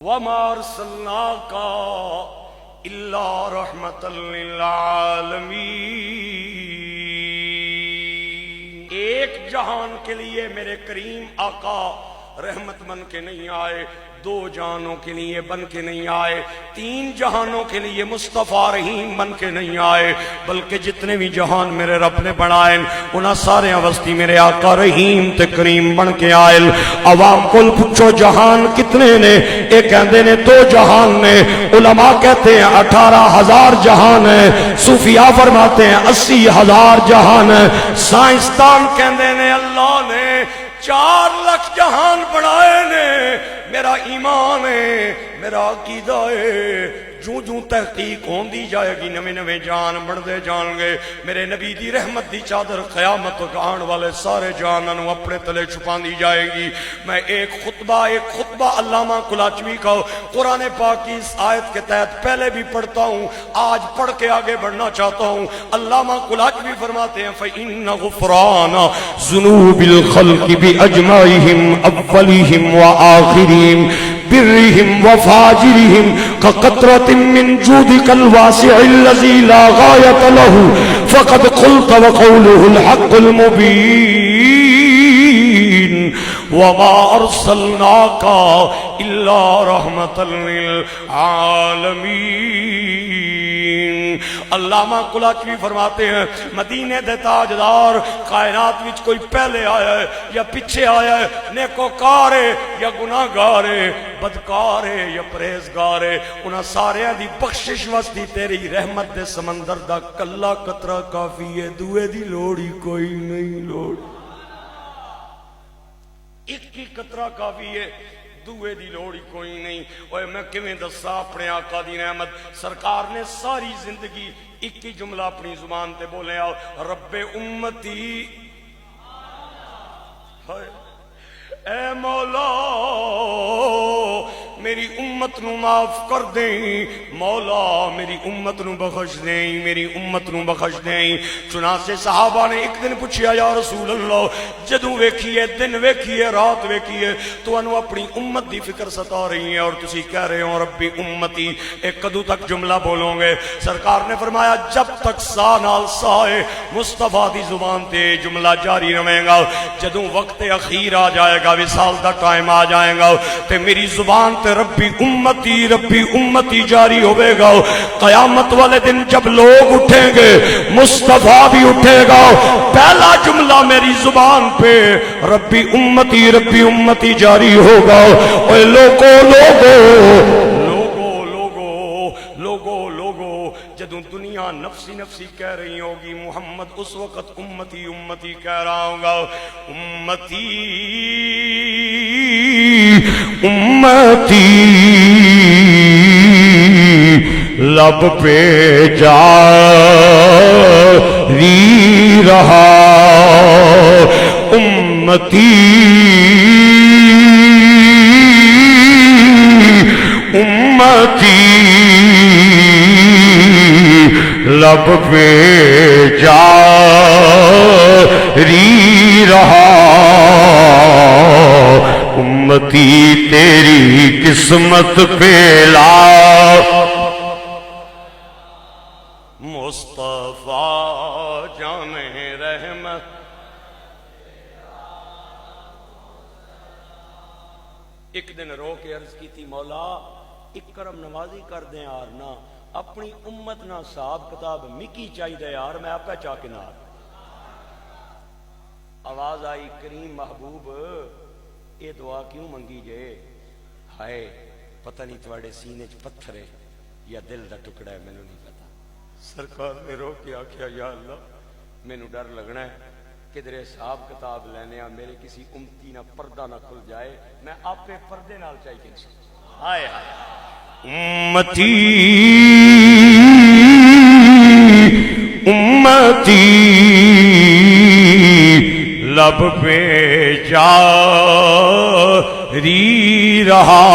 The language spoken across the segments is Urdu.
وَمَا أَرْسَلْنَاكَ إِلَّا رَحْمَةً لِلْعَالَمِينَ۔ ایک جہان کے لیے میرے کریم آقا رحمت بن کے نہیں آئے، دو جہانوں کے لیے بن کے نہیں آئے، تین جہانوں کے لیے مصطفیٰ رحیم بن کے نہیں آئے، بلکہ جتنے بھی جہان میرے رب نے بنائے انہاں سارے واسطے میرے آقا رحیم تے کریم بن کے آئے۔ عوام کو پوچھو جہان کتنے نے، ایک کہندے نے دو جہان نے، علماء کہتے ہیں 18,000 جہان ہے، صوفیاء فرماتے ہیں 80,000 جہان ہے، سائنسدان کہندے نے اللہ نے 4 لاکھ جہان بنائے نے۔ میرا ایمان ہے، میرا عقیدہ ہے، جوں جوں تحقیق ہوندی جائے گی نویں نویں جان بڑھتے جان گے۔ میرے نبی دی رحمت دی چادر قیامت آن والے سارے جانوں اپنے تلے چھپاندی جائے گی۔ میں ایک خطبہ علامہ کلاچوی کا قرآن پاک کی اس آیت کے تحت پہلے بھی پڑھتا ہوں، آج پڑھ کے آگے بڑھنا چاہتا ہوں۔ علامہ کلاچوی فرماتے ہیں فَإِنَّ غُفْرَانَ ذُنُوبِ الْخَلْقِ بِأَجْمَعِهِمْ أَوَّلِهِمْ وَآخِرِهِمْ بِرِّهِمْ وَفَاجِرِهِمْ كَقَطْرَةٍ مِّن جُودِكَ الْوَاسِعِ الَّذِي لَا غَايَةَ لَهُ فَقَدْ قُلْتَ وَقَوْلُهُ الْحَقُّ الْمُبِينُ وَمَا أَرْسَلْنَاكَ إِلَّا رَحْمَةً لِلْعَالَمِينَ۔ علامہ کلاچوی فرماتے ہیں مدینے دے تاجدار کائنات وچ کوئی پہلے آیا ہے یا پیچھے آیا ہے، نیکوکار ہے یا گناہگار ہے، بدکار ہے یا پرہیزگار ہے، انہاں سارے دی بخشش واسطے تیری رحمت دے سمندر دا کلا قطرہ کافی ہے، دوے دی لوڑی کوئی نہیں لوڑ، ایک ہی قطرہ کافی ہے، دوے دی لوڑی کوئی نہیں۔ اوے میں کیویں دساں اپنے آقا دی نعمت، سرکار نے ساری زندگی ایک ہی جملہ اپنی زبان تے بولیا، رب امتی، اے مولا میری امت نو معاف کر دیں، مولا میری امت نو بخش دیں، میری امت نو بخش دیں۔ چنانچہ صحابہ نے ایک دن پوچھیا یا رسول اللہ جدوں ویکھیے دن ویکھیے رات ویکھیے تو انو اپنی امت دی فکر ستا رہی ہیں اور تسی کہہ رہے ہو ربی امتی، ایک کدو تک جملہ بولو گے؟ سرکار نے فرمایا جب تک سا نال سائے مصطفیٰ دی زبان تے جملہ جاری رہے گا، جدوں وقت اخیر آ جائے گا، وصال دا ٹائم آ جائے گا تے میری زبان تے ربی امتی جاری ہوئے گا۔ قیامت والے دن جب لوگ اٹھیں گے مصطفیٰ بھی اٹھے گا، پہلا جملہ میری زبان پہ ربی امتی جاری ہوگا۔ اے لوگو جدوں دنیا نفسی نفسی کہہ رہی ہوگی، محمد اس وقت امتی امتی کہہ رہا ہوگا، امتی امتی لب پہ جاری رہا، امتی امتی لب پہ جاری رہا، امتی تیری قسمت پہ لا، مصطفیٰ جان رحمت۔ ایک دن رو کے عرض کی تھی مولا ایک کرم نوازی کر دیں یار، نہ اپنی امت نہ صاحب کتاب مکی چاہیے یار، میں آپ چاہ کے نہ۔ آواز آئی کریم محبوب یہ دعا کیوں منگی جے؟ ہائے پتہ نہیں تواڈے سینے چ پتھر ہے یا دل دا ٹکڑا ہے، مینوں نہیں پتا۔ سرکار نے رو کے آکھیا یا اللہ مینوں ڈر لگنا ہے کدھرے حساب کتاب لینے میرے کسی امتی نہ پردہ نہ کھل جائے، میں آپے پردے نال چاہیے انسان۔ ہائے ہائے امتی امتی لب پہ جاری رہا،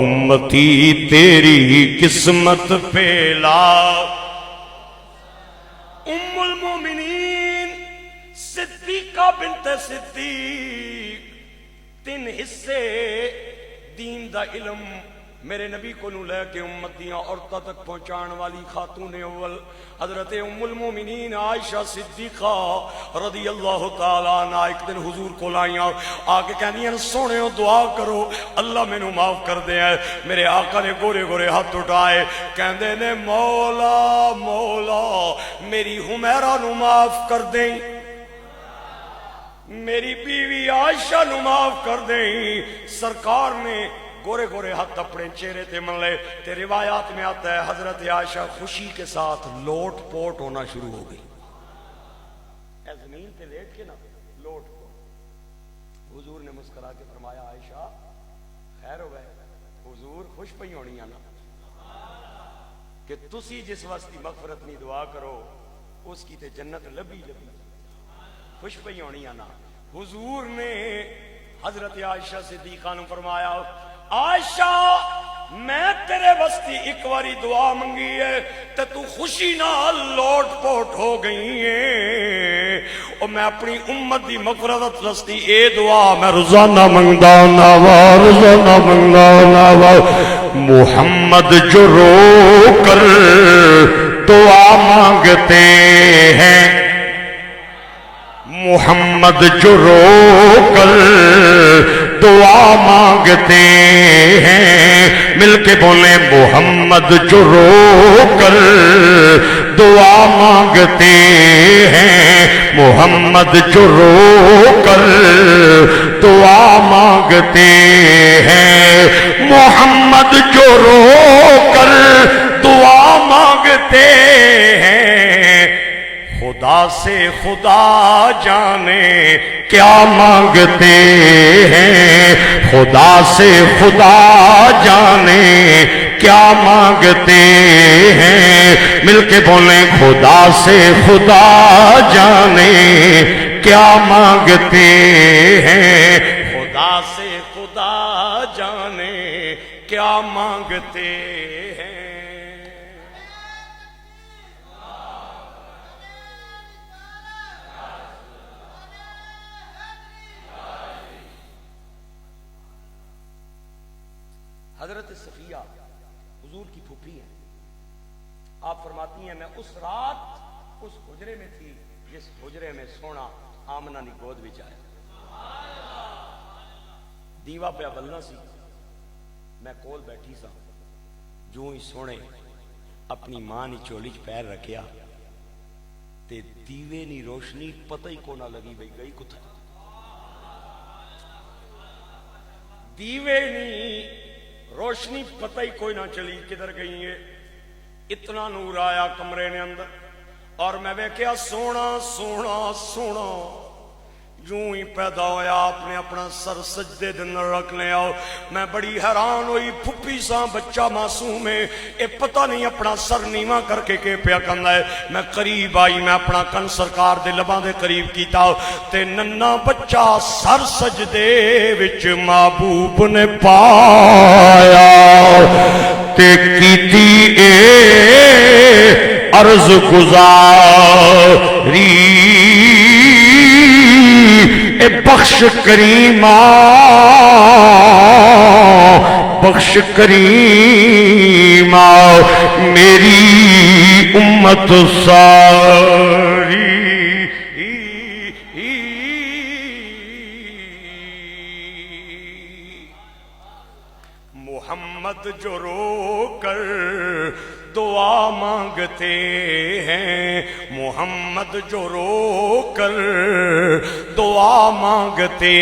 امتی تیری قسمت پہ لا۔ ام المومنین صدیقہ بنت صدیق 3 حصے دا علم میرے نبی کو لے کے امت دیاں عورتوں تک پہنچان والی خاتون اول حضرت ام المومنین عائشہ صدیقہ رضی اللہ تعالیٰ عنہ ایک دن حضور کو لائیاں آکے کہنی ہیں سونے دعا کرو اللہ میں نو معاف کر دے ہیں. میرے آقا نے گورے گورے ہاتھ اٹھائے کہندے نے مولا مولا میری حمیرہ نو معاف کر دیں, میری بیوی عائشہ نو معاف کر دیں. سرکار نے گورے گورے ہاتھ اپنے چہرے تے من لے. تے روایات میں آتا ہے حضرت عائشہ خوشی کے ساتھ لوٹ پوٹ ہونا شروع ہو گئی. اے زمین پہ لیٹ کے نا لوٹ پوٹ. حضور نے مسکرا کے فرمایا عائشہ خیر ہو گئے, حضور خوش پئی ہونی ہے نا کہ تسی جس واسطے مغفرت نہیں دعا کرو اس کی تے جنت لبی لبی خوش پئی ہونی ہے نا. حضور نے حضرت عائشہ صدیقہ نے فرمایا عائشہ میں تیرے واسطے ایک باری دعا منگی ہے تے تو خوشی نال لوٹ پوٹ ہو گئی ہے, اور میں اپنی امت دی مغفرت واسطے اے دعا میں روزانہ منگدا نا روزانہ منگدا نا. محمد جو رو کر دعا مانگتے ہیں, محمد جو رو کر دعا مانگتے ہیں, مل کے بولیں محمد جو رو کر دعا مانگتے ہیں, محمد جو رو کر دعا مانگتے ہیں, محمد جو رو کر دعا مانگتے ہیں. خدا سے خدا جانے کیا مانگتے ہیں, خدا سے خدا جانے کیا مانگتے ہیں, مل کے بولیں خدا سے خدا جانے کیا مانگتے ہیں, خدا سے خدا جانے کیا مانگتے ہیں. حضرت صفیہ حضور کی پھوپھی ہیں, آپ فرماتی ہیں میں اس رات اس حجرے میں تھی جس حجرے میں سونا آمنہ نے گود وچ آیا. دیوا پہ بلنا سی, میں کول بیٹھی سا, جو ہی سونے اپنی ماں نے چولی چ پیر رکھیا تے دیوے نی روشنی پتہ ہی کو نہ لگی بھئی گئی کتھے. دیوے نی روشنی پتہ ہی کوئی نہ چلی کدھر گئی ہے. اتنا نور آیا کمرے نے اندر اور میں ویکھیا سونا سونا سونا. جو ہی پیدا ہویا آپ نے اپنا سر سجدے دے اندر رکھ لیا. میں بڑی حیران ہوئی, پھپھی سا بچہ معصوم ہے, اے پتہ نہیں اپنا سر نیواں کر کے پیا کرنا ہے. میں قریب آئی, میں اپنا کن سرکار دے لباں دے قریب کیتا تے ننا بچہ سر سجدے وچ محبوب نے پایا تے کیتی اے عرض گزاری اے بخش کریمہ بخش کریمہ میری امت ساری. محمد جو رو کر دعا مانگتے ہیں, محمد جو رو کر دعا مانگتے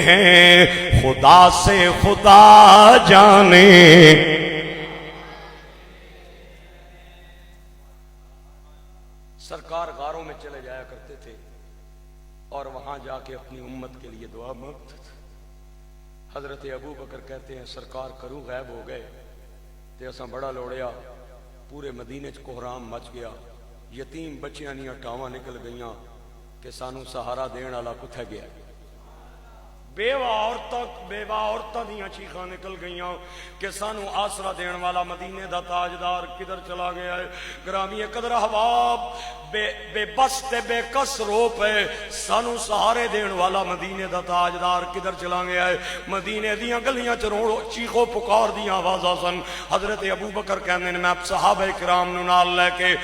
ہیں, خدا سے خدا جانے. سرکار غاروں میں چلے جایا کرتے تھے اور وہاں جا کے اپنی امت کے لیے دعا مانگتے تھے. حضرت ابو بکر کہتے ہیں سرکار کرو غائب ہو گئے تے اساں بڑا لوڑیا, پورے مدینے چ کوہرام مچ گیا, یتیم بچیاں نیاں ٹاواں نکل گئیاں کہ سانو سہارا دین والا کتھے گیا. بیوہ عورتاں دیاں چیخاں نکل گئیاں کہ سانو آسرا دین والا مدینے دا تاجدار کدھر چلا گیا ہے. گرامی قدر احباب بے بس تے بے کس رو پے سانو سہارے دین والا مدینے دا تاجدار کدھر چلا گیا ہے. مدینے دیاں گلیاں چ روڑ چیخو پکار دیاں آوازاں سن. حضرت ابو بکر کہندے نے میں صحابہ کرام نو نال لے کے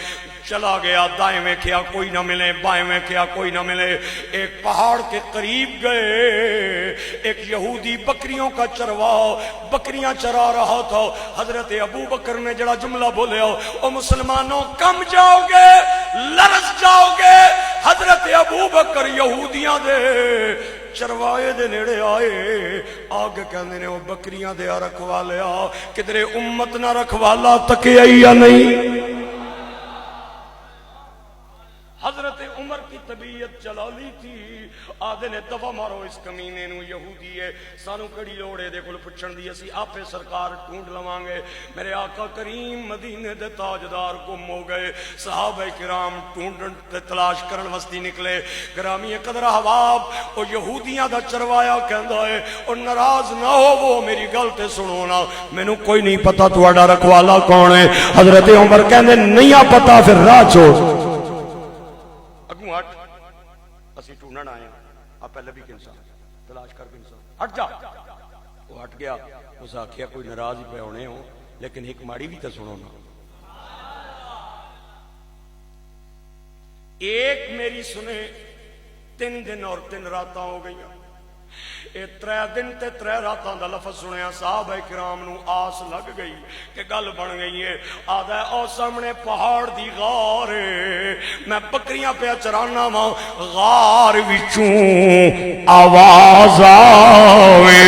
چلا گیا. دائیں ویکھیا کوئی نہ ملے, بائیں ویکھیا کوئی نہ ملے. ایک پہاڑ کے قریب گئے, ایک یہودی بکریوں کا چرواہ بکریاں چرا رہا تھا. حضرت ابو بکر نے جڑا جملہ بولیا, او مسلمانوں کم جاؤ گے, لرز جاؤ گے. حضرت ابو بکر یہودیاں دے چروائے دے نیڑے آئے, آگے کہندے نے او بکریاں دے رکھوالیا کدھر امت نہ رکھوالا تکے یا نہیں. حضرت عمر کی طبیعت جلالی تھی. آدھے نے دفع مارو اس کمینے نو, یہودی ہے, سانو کڑی لوڑے دے کل پچھن دی, اسی آپے سرکار ٹھونڈ لوانگے. میرے آقا کریم مدینے دے تاجدار گم ہو گئے. صحابہ کرام ٹھونڈن تے تلاش کرن وستی نکلے. گرامی قدر احباب او یہودیاں دا چروایا کہندا ہے او ناراض نہ ہو, وہ میری گل تے سنو نا, مینوں کوئی نہیں پتا تہاڈا رکھوالا کون ہے. حضرت عمر کہندے نہیں پتا, پھر راہ چھوڑ اسی ٹونن آئے آپ پہلے بھی انسان تلاش کر کے انسان ہٹ جا. وہ ہٹ گیا. اس آخیا کوئی ناراض ہی پہ ہونے ہو, لیکن ایک ماڑی بھی تو سنو نا. ایک میری سنے 3 دن اور 3 راتاں ہو گئی. اے 3 دن تے 3 راتاں دا لفظ سنیا. صحابہ کرام نو آس لگ گئی کہ گل بن گئی ہے. آدھا او سامنے پہاڑ دی غار ہے, میں بکریاں پہ چرانا وا, غار وچوں آواز آوے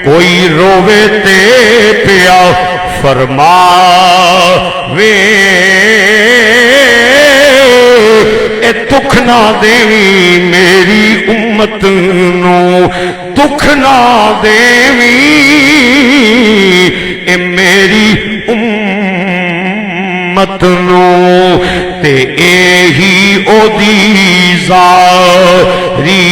کوئی روے تے پیا فرماوے اے دکھ نہ دیوی میری امت نو, دکھ نہ دیوی اے میری امت نو. تے ایہی او دی زاری